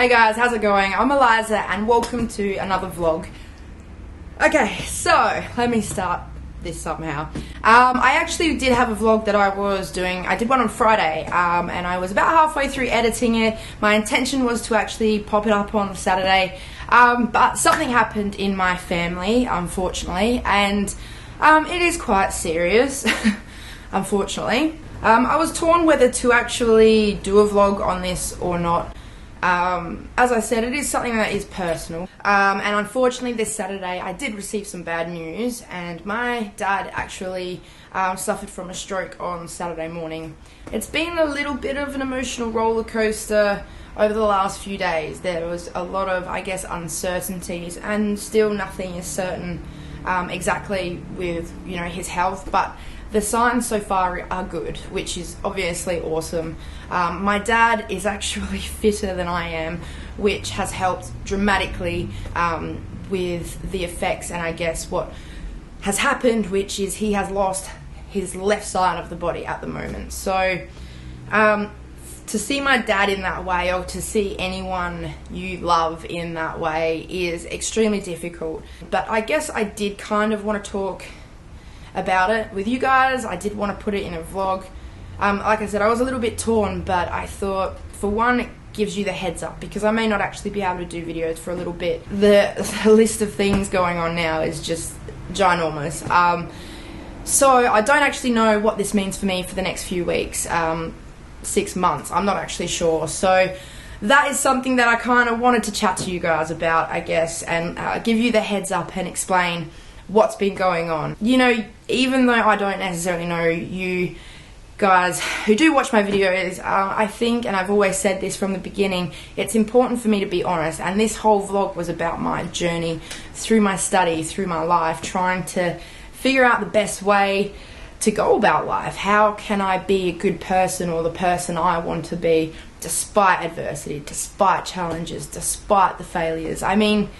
Hey guys, how's it going? I'm Eliza and welcome to another vlog. Okay, so let me start this somehow. I actually did have a vlog that I was doing. I did one on Friday and I was about halfway through editing it. My intention was to actually pop it up on Saturday, but something happened in my family, unfortunately, and it is quite serious, unfortunately. I was torn whether to actually do a vlog on this or not. As I said, it is something that is personal, and unfortunately this Saturday I did receive some bad news, and my dad actually suffered from a stroke on Saturday morning. It's been a little bit of an emotional roller coaster over the last few days. There was a lot of, I guess, uncertainties, and still nothing is certain exactly with, you know, his health, but the signs so far are good, which is obviously awesome. My dad is actually fitter than I am, which has helped dramatically with the effects, and I guess what has happened, which is he has lost his left side of the body at the moment. So to see my dad in that way, or to see anyone you love in that way, is extremely difficult. But I guess I did kind of want to talk about it with you guys. I did want to put it in a vlog. Like I said, I was a little bit torn, but I thought, for one, it gives you the heads up, because I may not actually be able to do videos for a little bit. The list of things going on now is just ginormous. So I don't actually know what this means for me for the next few weeks, 6 months, I'm not actually sure. So that is something that I kind of wanted to chat to you guys about, I guess, and give you the heads up and explain what's been going on. You know, even though I don't necessarily know you guys who do watch my videos, I think, and I've always said this from the beginning, it's important for me to be honest, and this whole vlog was about my journey through my study, through my life, trying to figure out the best way to go about life. How can I be a good person, or the person I want to be, despite adversity, despite challenges, despite the failures? I mean,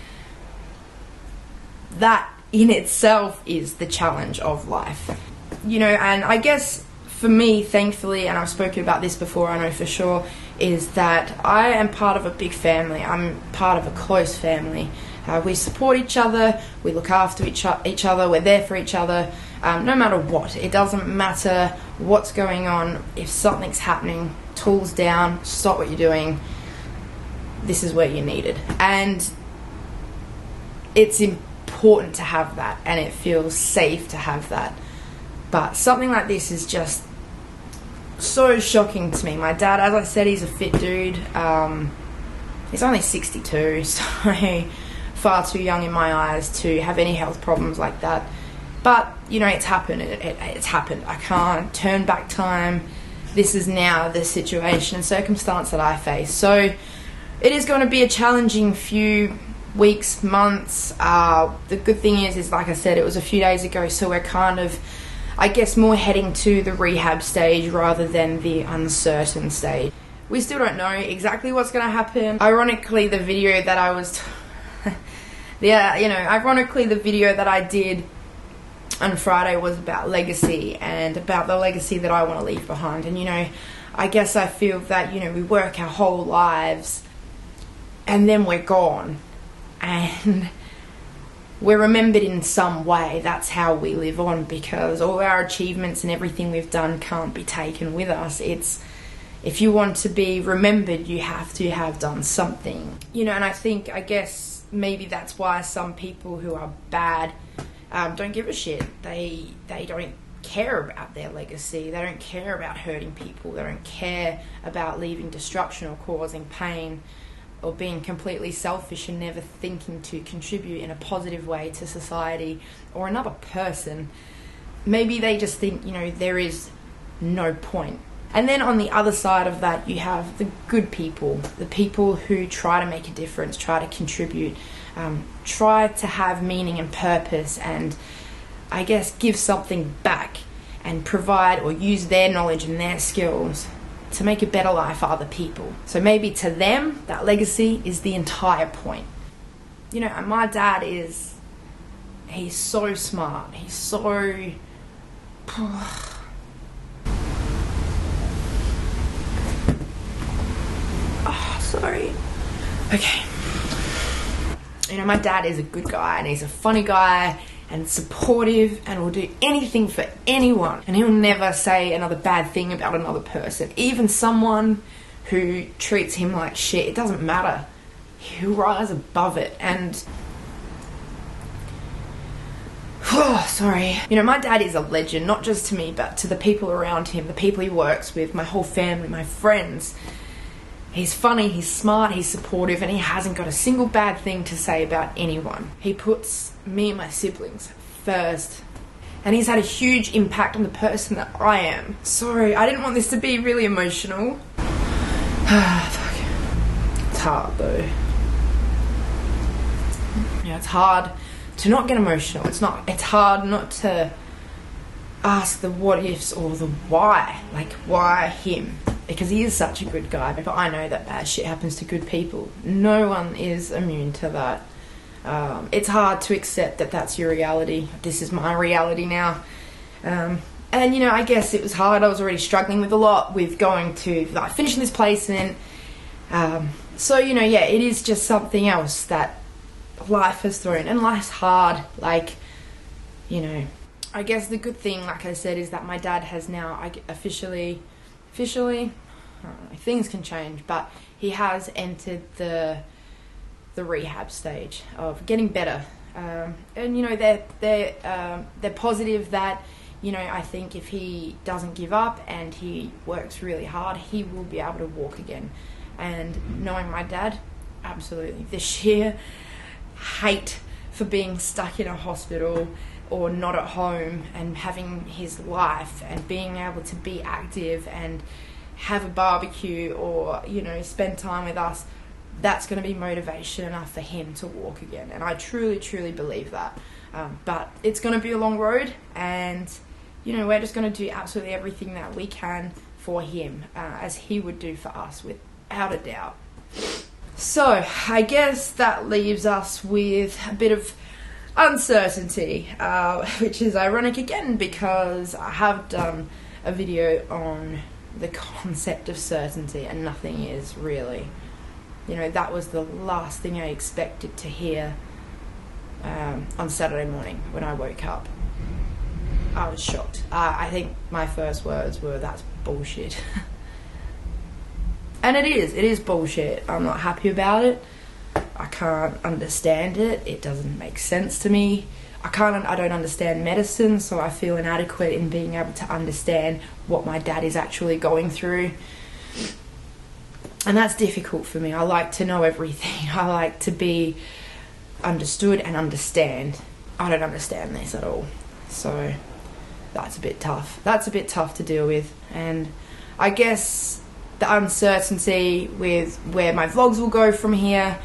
that in itself is the challenge of life, you know. And I guess for me, thankfully, and I've spoken about this before, I know for sure, is that I am part of a big family. I'm part of a close family. We support each other, we look after each other, we're there for each other, no matter what. It doesn't matter what's going on. If something's happening, tools down, stop what you're doing, this is where you're needed. And it's important to have that, and it feels safe to have that. But something like this is just so shocking to me. My dad, as I said, he's a fit dude. He's only 62, so far too young in my eyes to have any health problems like that. But, you know, it's happened. It's happened. I can't turn back time. This is now the situation and circumstance that I face. So it is going to be a challenging few weeks, months. The good thing is like I said, it was a few days ago, so we're kind of, I guess, more heading to the rehab stage rather than the uncertain stage. We still don't know exactly what's going to happen. Ironically, the video that I was ironically the video that I did on Friday was about legacy, and about the legacy that I want to leave behind. And, you know, I guess I feel that, you know, we work our whole lives and then we're gone, and we're remembered in some way. That's how we live on, because all our achievements and everything we've done can't be taken with us. It's, if you want to be remembered, you have to have done something, you know. And I guess maybe that's why some people who are bad don't give a shit. They don't care about their legacy. They don't care about hurting people. They don't care about leaving destruction or causing pain, or being completely selfish and never thinking to contribute in a positive way to society or another person. Maybe they just think, you know, there is no point. And then on the other side of that, you have the good people, the people who try to make a difference, try to contribute, try to have meaning and purpose, and I guess give something back and provide or use their knowledge and their skills to make a better life for other people. So maybe to them, that legacy is the entire point. You know, and my dad he's so smart, he's so... sorry. Okay. You know, my dad is a good guy and he's a funny guy and supportive and will do anything for anyone. And he'll never say another bad thing about another person. Even someone who treats him like shit, it doesn't matter. He'll rise above it. And oh, sorry. You know, my dad is a legend, not just to me, but to the people around him, the people he works with, my whole family, my friends. He's funny, he's smart, he's supportive, and he hasn't got a single bad thing to say about anyone. He puts me and my siblings first. And he's had a huge impact on the person that I am. Sorry, I didn't want this to be really emotional. Fuck. It's hard though. Yeah, it's hard to not get emotional. It's hard not to ask the what ifs or the why. Like, why him? Because he is such a good guy. But I know that bad shit happens to good people. No one is immune to that. It's hard to accept that that's your reality. This is my reality now. And, you know, I guess it was hard. I was already struggling with a lot with going to, like, finishing this placement. So, you know, yeah, it is just something else that life has thrown. And life's hard. Like, you know, I guess the good thing, like I said, is that my dad has now officially, I don't know, things can change, but he has entered the rehab stage of getting better. And, you know, they're positive that, you know, I think if he doesn't give up and he works really hard, he will be able to walk again. And knowing my dad, absolutely. The sheer hate for being stuck in a hospital or not at home and having his life and being able to be active and have a barbecue or, you know, spend time with us, that's going to be motivation enough for him to walk again. And I truly, truly believe that. But it's going to be a long road, and, you know, we're just going to do absolutely everything that we can for him, as he would do for us, without a doubt. So I guess that leaves us with a bit of uncertainty, which is ironic again because I have done a video on the concept of certainty and nothing is really. You know, that was the last thing I expected to hear on Saturday morning when I woke up. I was shocked. I think my first words were, that's bullshit. And it is bullshit. I'm not happy about it. I can't understand it. It doesn't make sense to me. I don't understand medicine, so I feel inadequate in being able to understand what my dad is actually going through. And that's difficult for me. I like to know everything. I like to be understood and understand. I don't understand this at all. So that's a bit tough. That's a bit tough to deal with. And I guess the uncertainty with where my vlogs will go from here,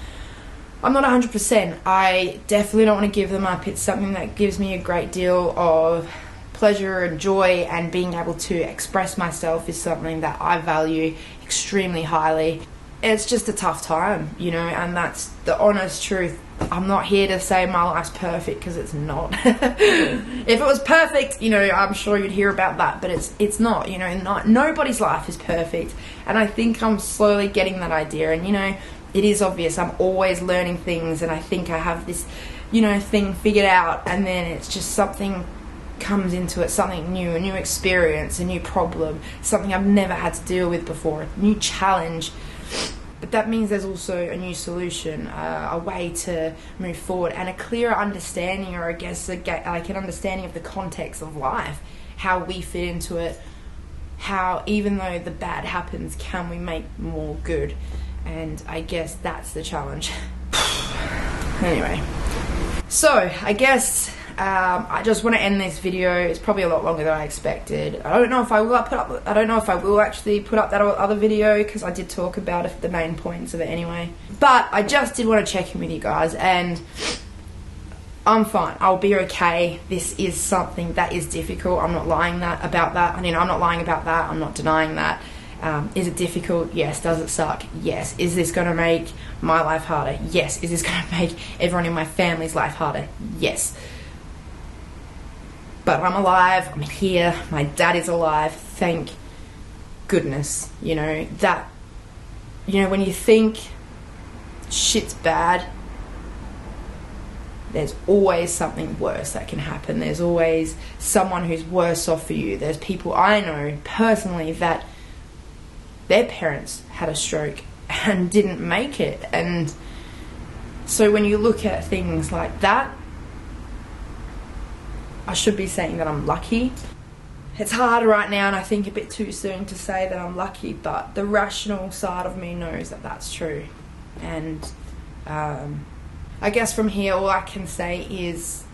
I'm not 100%. I definitely don't want to give them up. It's something that gives me a great deal of pleasure and joy, and being able to express myself is something that I value extremely highly. It's just a tough time, you know, and that's the honest truth. I'm not here to say my life's perfect, because it's not. If it was perfect, you know, I'm sure you'd hear about that, but it's not, you know. Nobody's life is perfect, and I think I'm slowly getting that idea. And, you know, it is obvious I'm always learning things, and I think I have this, you know, thing figured out, and then it's just something comes into it, something new, a new experience, a new problem, something I've never had to deal with before, a new challenge. But that means there's also a new solution, a way to move forward, and a clearer understanding, or I guess like an understanding of the context of life, how we fit into it, how even though the bad happens, can we make more good? And I guess that's the challenge. Anyway, so I guess I just want to end this video. It's probably a lot longer than I expected. I don't know if I will actually put up that other video, because I did talk about the main points of it anyway. But I just did want to check in with you guys, and I'm fine. I'll be okay. This is something that is difficult. I'm not lying about that. I mean, I'm not lying about that. I'm not denying that. Is it difficult? Yes. Does it suck? Yes. Is this going to make my life harder? Yes. Is this going to make everyone in my family's life harder? Yes. But I'm alive. I'm here. My dad is alive. Thank goodness. You know, that, you know, when you think shit's bad, there's always something worse that can happen. There's always someone who's worse off for you. There's people I know personally that their parents had a stroke and didn't make it. And so when you look at things like that, I should be saying that I'm lucky. It's hard right now, and I think a bit too soon to say that I'm lucky, but the rational side of me knows that that's true. And I guess from here all I can say is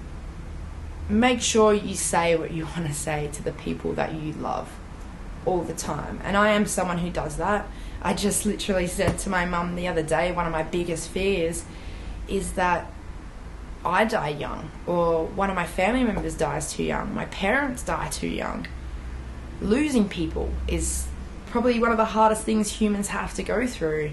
make sure you say what you want to say to the people that you love all the time. And I am someone who does that. I just literally said to my mum the other day, one of my biggest fears is that I die young, or one of my family members dies too young, my parents die too young. Losing people is probably one of the hardest things humans have to go through.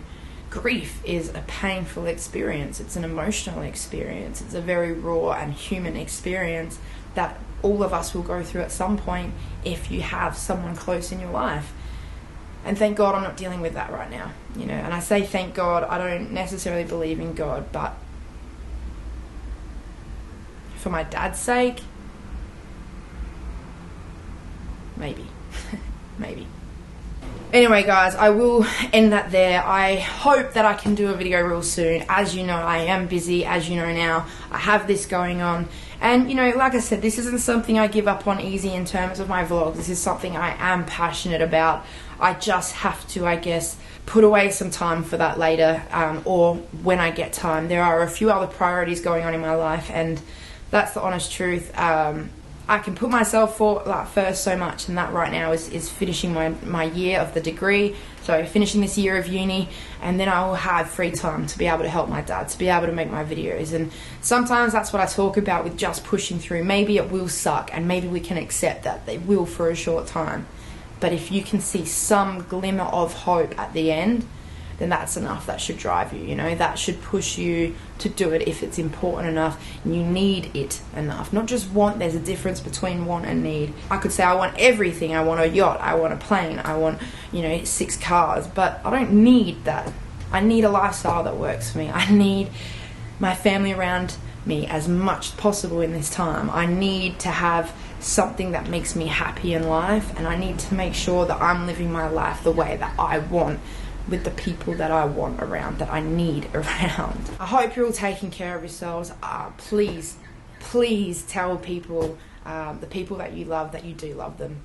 Grief is a painful experience. It's an emotional experience. It's a very raw and human experience that all of us will go through at some point if you have someone close in your life. And thank God I'm not dealing with that right now, you know. And I say thank God, I don't necessarily believe in God, but for my dad's sake, maybe. Maybe. Anyway guys, I will end that there. I hope that I can do a video real soon. As you know, I am busy, as you know now. I have this going on. And you know, like I said, this isn't something I give up on easy in terms of my vlog. This is something I am passionate about. I just have to, I guess, put away some time for that later, or when I get time. There are a few other priorities going on in my life, and that's the honest truth. I can put myself first so much, and that right now is finishing my year of the degree, so finishing this year of uni, and then I will have free time to be able to help my dad, to be able to make my videos. And sometimes that's what I talk about with just pushing through. Maybe it will suck, and maybe we can accept that they will for a short time, but if you can see some glimmer of hope at the end, then that's enough. That should drive you, you know, that should push you to do it if it's important enough and you need it enough. Not just want. There's a difference between want and need. I could say I want everything. I want a yacht, I want a plane, I want, you know, 6 cars, but I don't need that. I need a lifestyle that works for me. I need my family around me as much as possible in this time. I need to have something that makes me happy in life, and I need to make sure that I'm living my life the way that I want, with the people that I want around, that I need around. I hope you're all taking care of yourselves. Please tell people, the people that you love, that you do love them.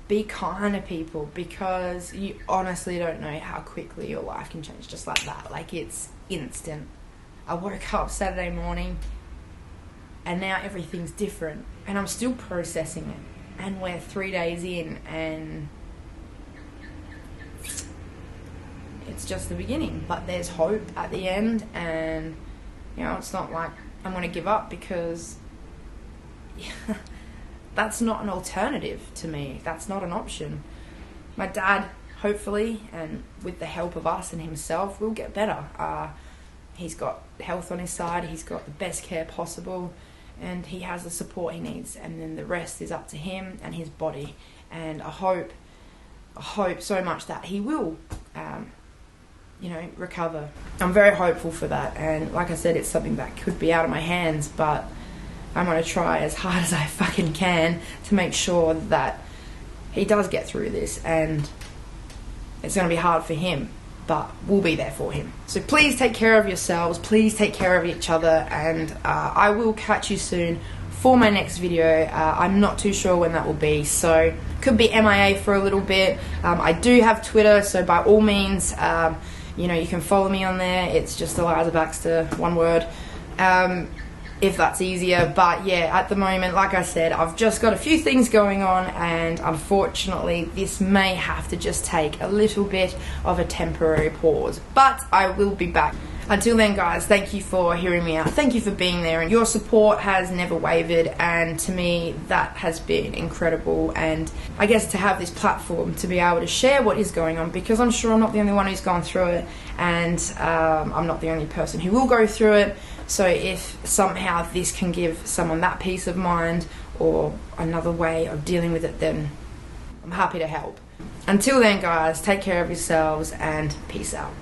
Be kind to people, because you honestly don't know how quickly your life can change just like that. Like, it's instant. I woke up Saturday morning and now everything's different, and I'm still processing it, and we're 3 days in, and it's just the beginning. But there's hope at the end, and you know, it's not like I'm going to give up, because that's not an alternative to me. That's not an option. My dad, hopefully, and with the help of us and himself, will get better. He's got health on his side, he's got the best care possible, and he has the support he needs, and then the rest is up to him and his body. And I hope so much that he will you know, recover. I'm very hopeful for that, and like I said, it's something that could be out of my hands, but I'm going to try as hard as I fucking can to make sure that he does get through this. And it's going to be hard for him, but we'll be there for him. So please take care of yourselves, please take care of each other, and I will catch you soon for my next video. I'm not too sure when that will be, so could be MIA for a little bit. I do have Twitter, so by all means, you know, you can follow me on there. It's just Eliza Baxter, one word, if that's easier. But yeah, at the moment, like I said, I've just got a few things going on, and unfortunately this may have to just take a little bit of a temporary pause, but I will be back. Until then, guys, thank you for hearing me out. Thank you for being there, and your support has never wavered, and to me that has been incredible. And I guess to have this platform to be able to share what is going on, because I'm sure I'm not the only one who's gone through it, and I'm not the only person who will go through it. So if somehow this can give someone that peace of mind or another way of dealing with it, then I'm happy to help. Until then, guys, take care of yourselves and peace out.